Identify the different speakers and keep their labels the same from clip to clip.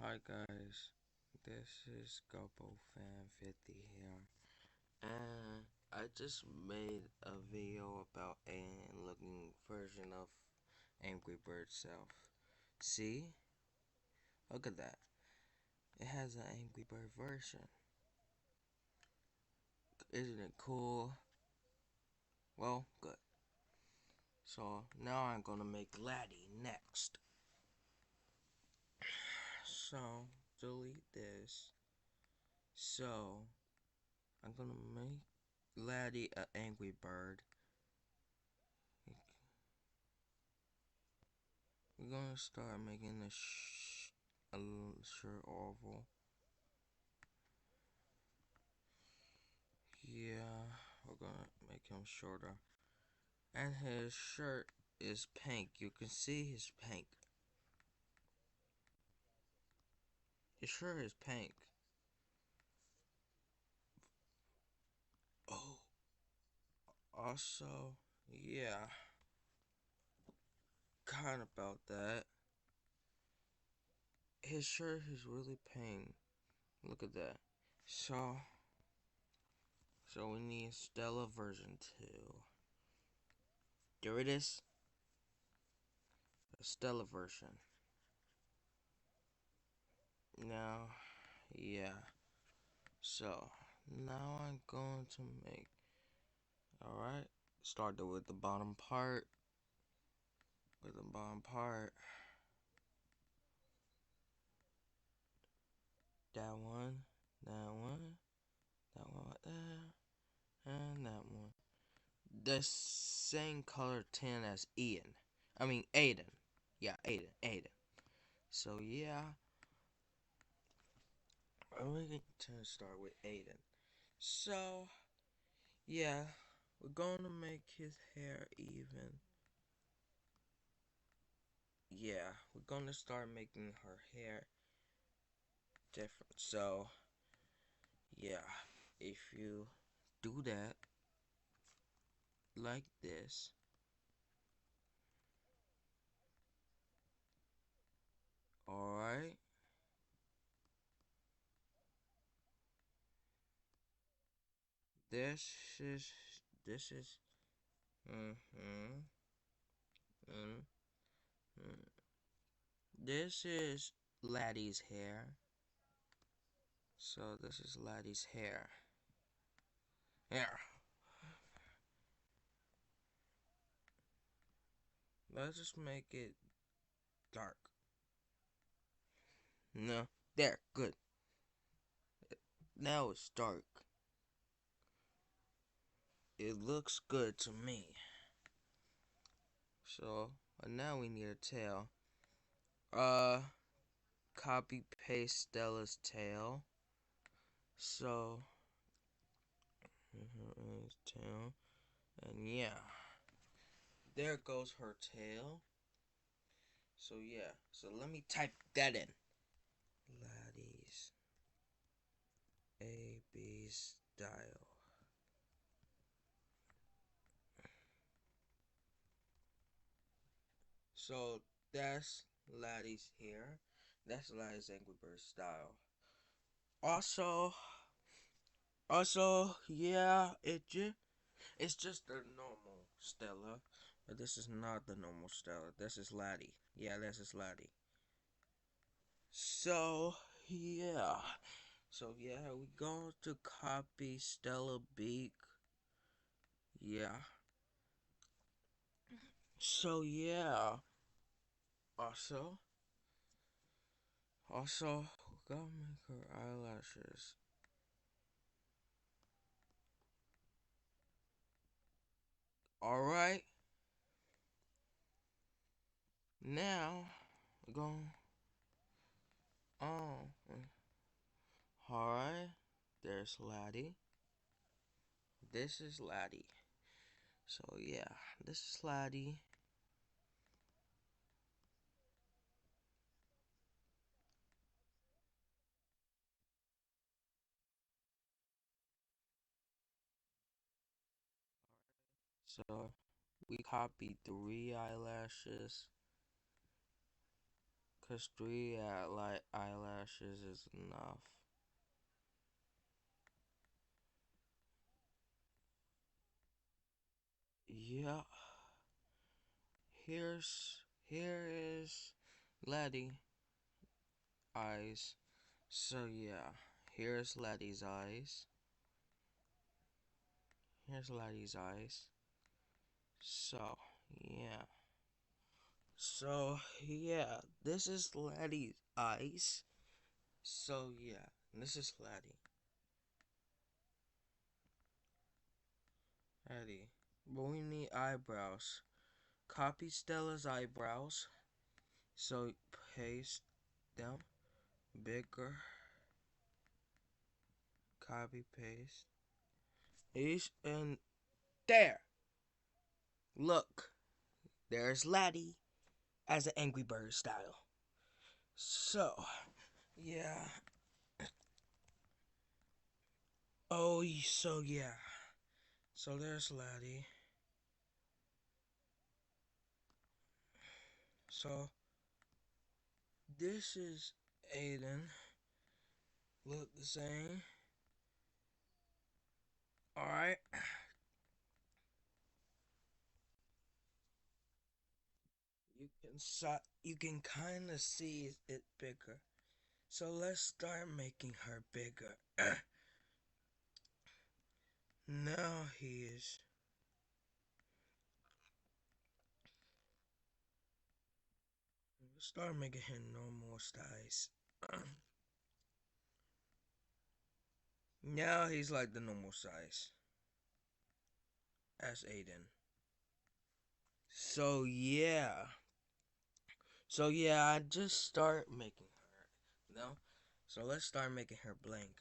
Speaker 1: Hi guys, this is Gobo Fan 50 here, and I just made a video about a looking version of Angry Bird self. See? Look at that. It has an Angry Bird version. Isn't it cool? Well, good. So now I'm gonna make Laddy next. So delete this. So I'm gonna make Laddy an Angry Bird. We're gonna start making the a shirt oval. Yeah, we're gonna make him shorter. And his shirt is pink. You can see his pink. His shirt is pink. Oh, also, yeah, kind of about that. His shirt is really pink. Look at that. So we need Stella version 2. There it is. The Stella version. Now, yeah. So, now I'm going to make, alright, start with the bottom part, that one, that one, that one right there, and that one. The same color tin as Ian. I mean, Aiden. Yeah, Aiden. So, yeah, we're going to start with Aiden. So, yeah, we're going to make his hair even. Yeah, we're going to start making her hair different. So, yeah, if you do that like this, alright, this is, this is, mm-hmm, mm, mm. This is Laddy's hair. So this is Laddy's hair. Here, let's just make it dark. No, there, good. Now it's dark. It looks good to me. So, now we need a tail. Copy paste Stella's tail. So, his tail, and yeah, there goes her tail. So yeah, so let me type that in. Laddy's AB style. So that's Laddy's hair. That's Laddy's Angry Bird style. Also, yeah, it's just the normal Stella, but this is not the normal Stella. This is Laddy. Yeah, this is Laddy. So yeah, we go to copy Stella Beak. Yeah. So yeah. Also, we gotta make her eyelashes. Alright. Now we're going on. Alright. There's Laddy. This is Laddy. So yeah, this is Laddy. So we copied 3 eyelashes. Cause three eyelashes is enough. Yeah. Here is Laddy eyes. So yeah, here's Laddy's eyes. Here's Laddy's eyes. So yeah. So yeah, this is Laddy's eyes. So yeah, this is Laddy. Laddy. But we need eyebrows. Copy Stella's eyebrows. So paste them bigger. Copy paste. Each and there. Look. There's Laddy as an Angry Bird style. So yeah. Oh, so yeah. So there's Laddy. So this is Aiden. Look the same. Alright. You can kinda see it bigger. So let's start making her bigger. Now he is. Start making him normal size. Now he's like the normal size as Aiden. So yeah. So yeah, I just start making her. No? So let's start making her blank.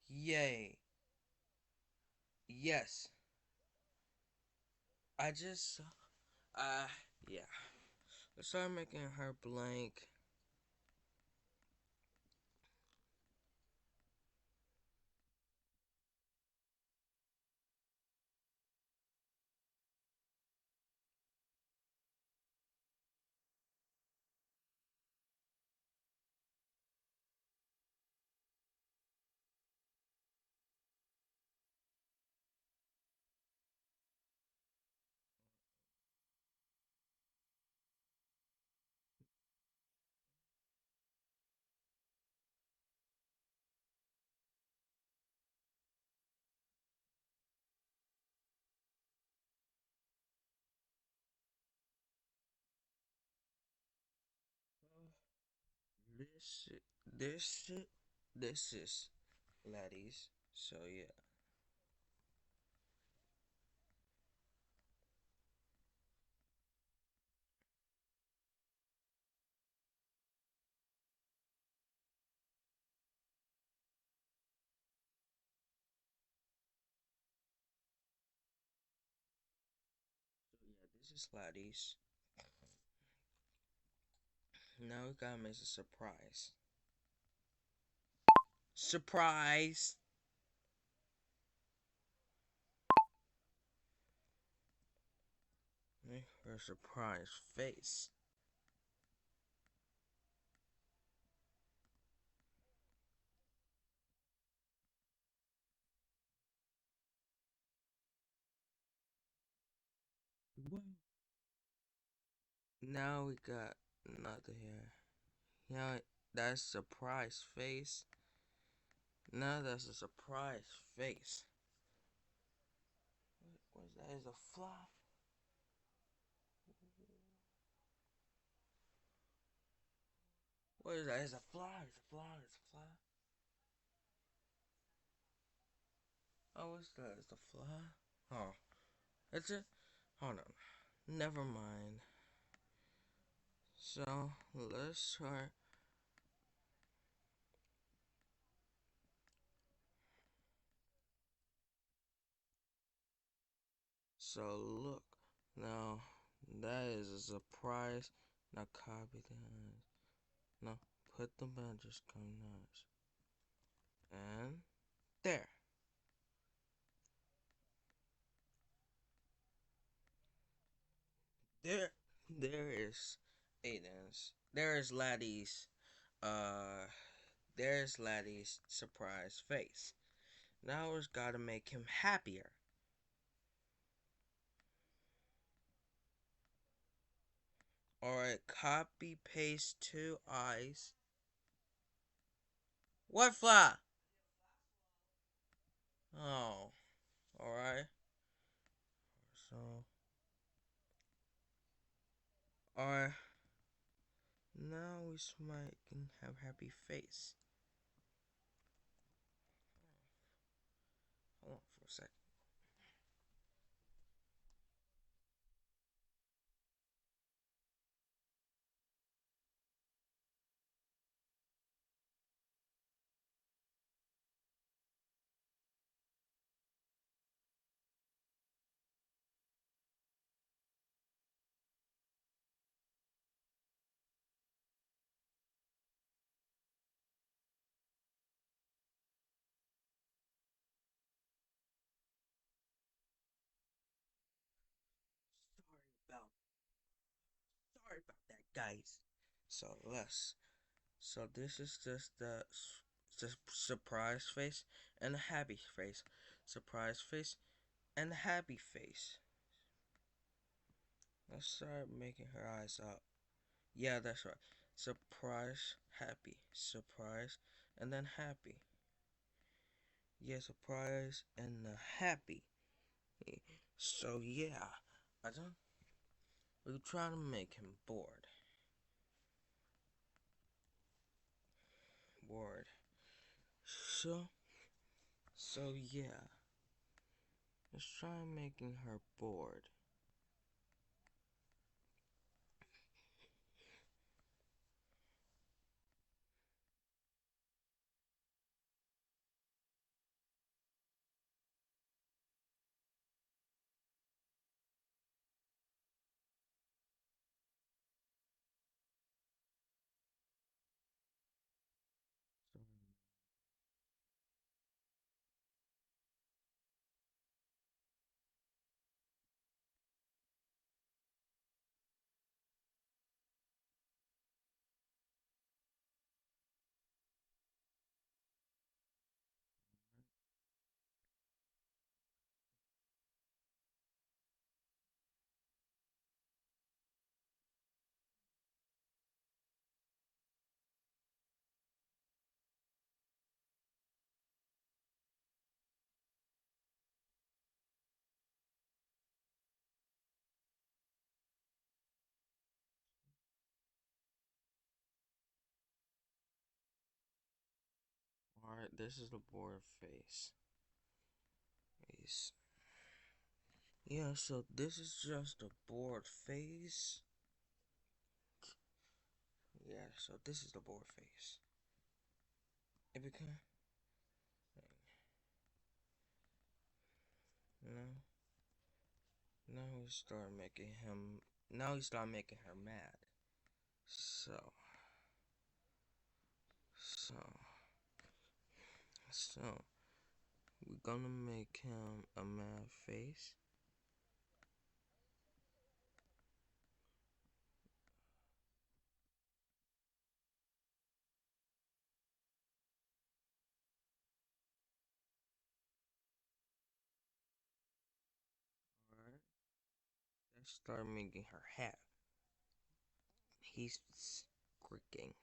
Speaker 1: Yay. Yes. I just yeah. Let's start making her blank. This this this is Laddies. So yeah. So yeah, this is Laddies. Now we gotta make a surprise. Surprise! Make her surprise face. What? Now we got nothing here. Now that's surprise face. Now that's a surprise face. What's that? Is a fly? What is that? It's a fly. It's a fly. It's a fly. Oh, what's that? It's a fly. Oh, it's a. Hold on. Never mind. So let's try. So look. Now that is a surprise. Now copy that. Now put the badges nuts. And there. There, there is Aiden's. There is Laddy's. Uh, there's Laddy's surprised face. Now it's gotta make him happier. Alright, copy paste two eyes. What fly? Oh, alright. So, alright. Now we might can have happy face. Hold on for a second. Sorry about sorry about that, guys. So let's. So this is just the surprise face and a happy face. Surprise face and a happy face. Let's start making her eyes up. Yeah, that's right. Surprise, happy. Surprise, and then happy. Yeah, surprise and happy. So yeah, I don't. We try to make him bored. Bored. So, so yeah. Let's try making her bored. So, alright, this is the bored face. Face. Yeah, so this is just a bored face. Yeah, so this is the bored face. It become no. Now we start making him. Now we start making her mad. So, so, so we're gonna make him a mad face. Alright. Let's start making her hat. He's squeaking.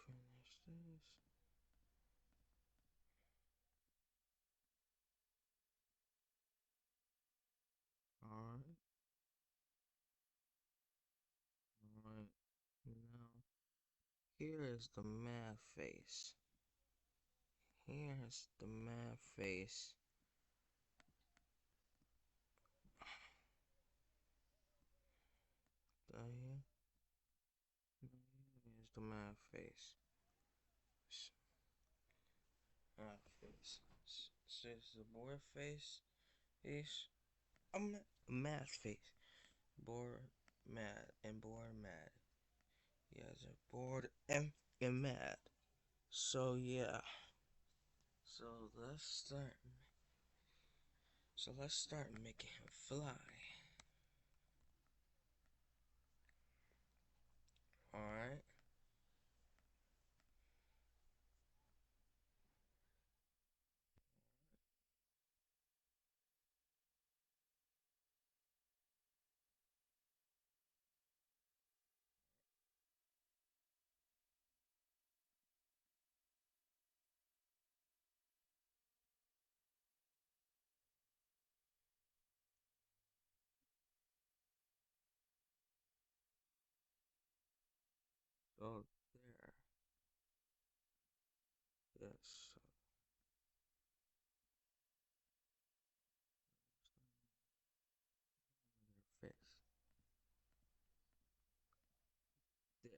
Speaker 1: Finish this. Alright. Alright. Now, here is the mad face. Here's the mad face. Here. Here's the mad face. Mad face. Says the bored face is a mad face. Bored, mad, and bored, mad. Yes, bored and mad. So yeah. So let's start. So let's start making him fly. Alright. So there. Yes. So their face. There.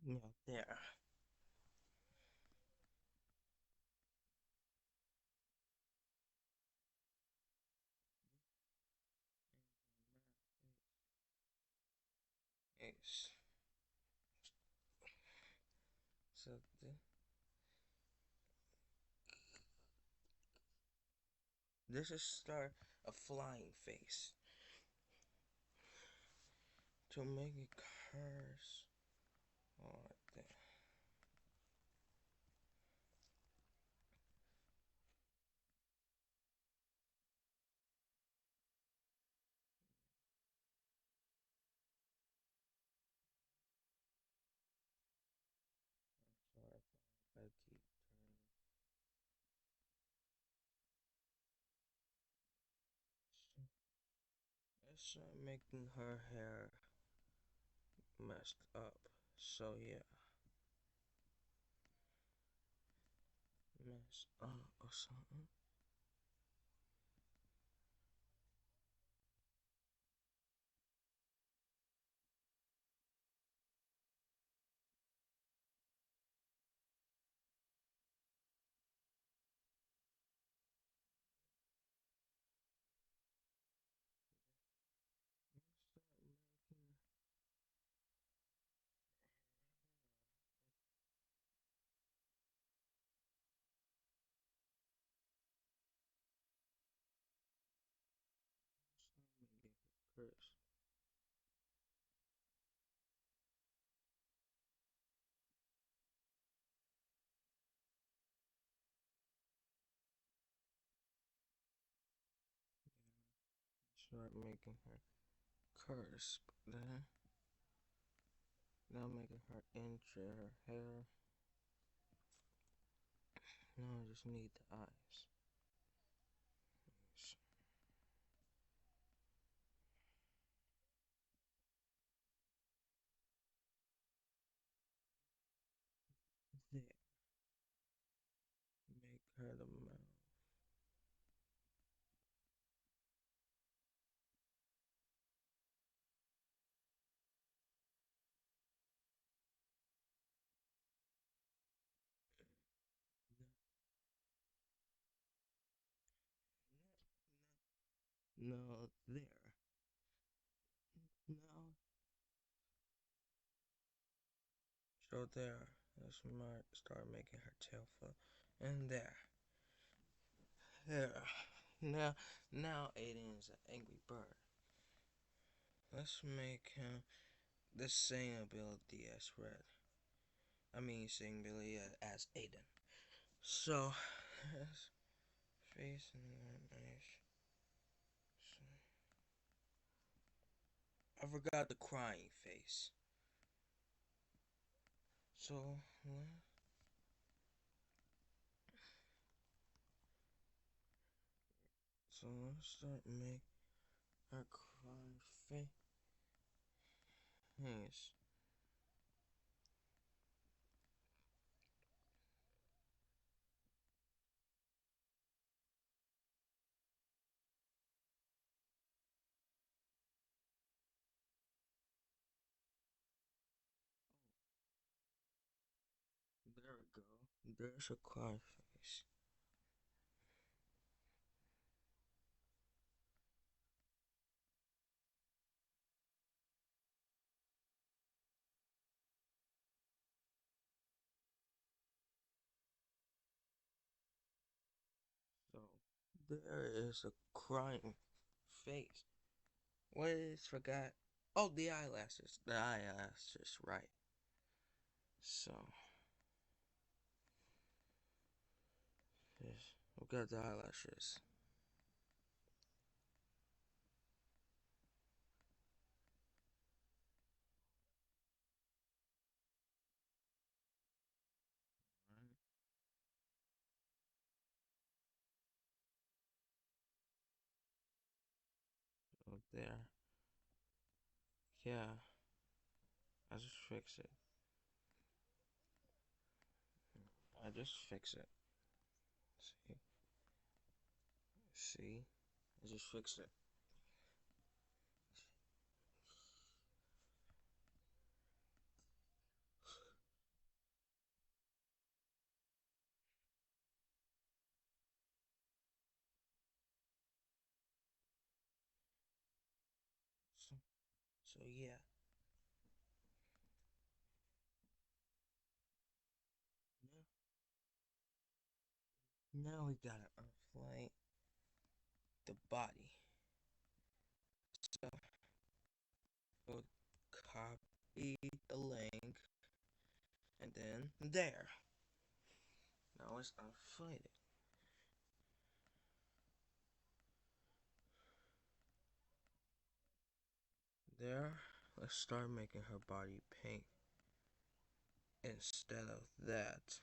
Speaker 1: Yeah, there. Yes. So this is start a flying face to make it curse. Oh, there. Sorry if I keep turning. Let's start making her hair messed up. So yeah, mess up or something. Let's start making. Start making her curse. Start making her curse. Then now making her inch her hair. Now I just need the eyes. Yes. There. Make her the mouth. No, there. No. So there. Let's start making her tail flip. And there. There. Now Aiden is an angry bird. Let's make him the same ability as Red. I mean, same ability as Aiden. So, face and nice. I forgot the crying face. So, let's start make her crying face. Yes. There we go. There's a cry face. There is a crying face. What is forgot? Oh, the eyelashes. The eyelashes, right. So, yes, we got the eyelashes. Right, up there. Yeah, I just fix it. I just fix it. See? See? I just fix it. So, so yeah. Now we gotta inflate the body. So we'll copy the link and then there. Now it's inflated. There. Let's start making her body pink instead of that.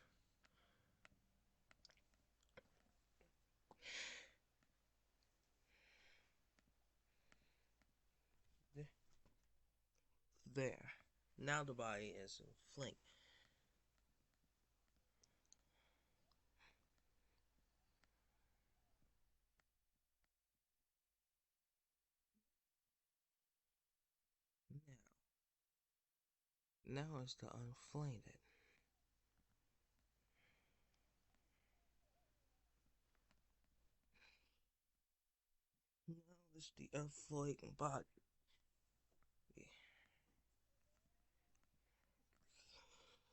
Speaker 1: There. Now the body is inflamed. Now it's the unflated. Now it's the unflating body. Yeah.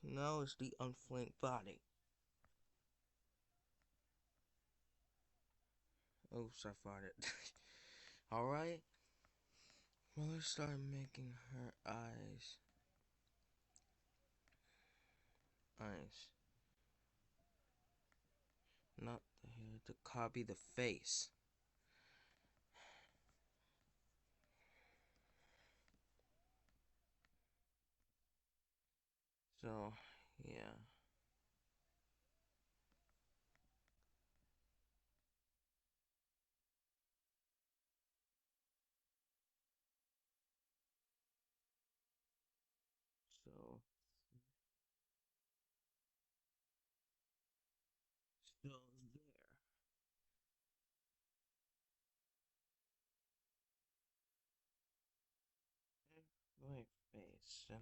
Speaker 1: Now it's the unflanked body. Oops, I farted. Alright. Well, let's start making her eyes. Eyes. Not the hair. To copy the face. So, yeah. So, so there. My face. And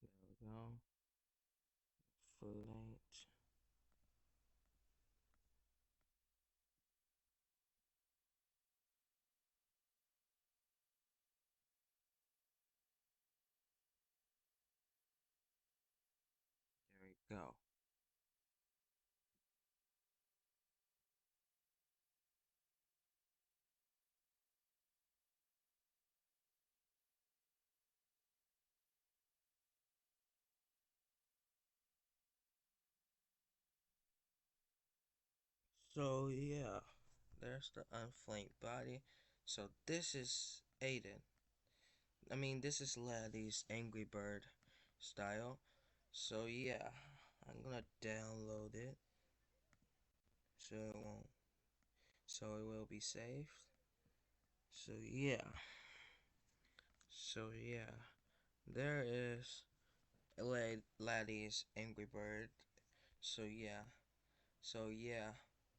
Speaker 1: there we go. Foot. There we go. So yeah, there's the unflanked body. So this is Aiden. I mean, this is Laddy's Angry Bird style. So yeah, I'm gonna download it. So it won't. So it will be saved. So yeah. So yeah, there is Laddy's Angry Bird. So yeah. So yeah.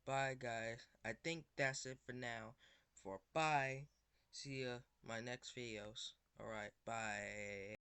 Speaker 1: Bye guys. I think that's it for now. For bye. See ya my next videos. Alright, bye.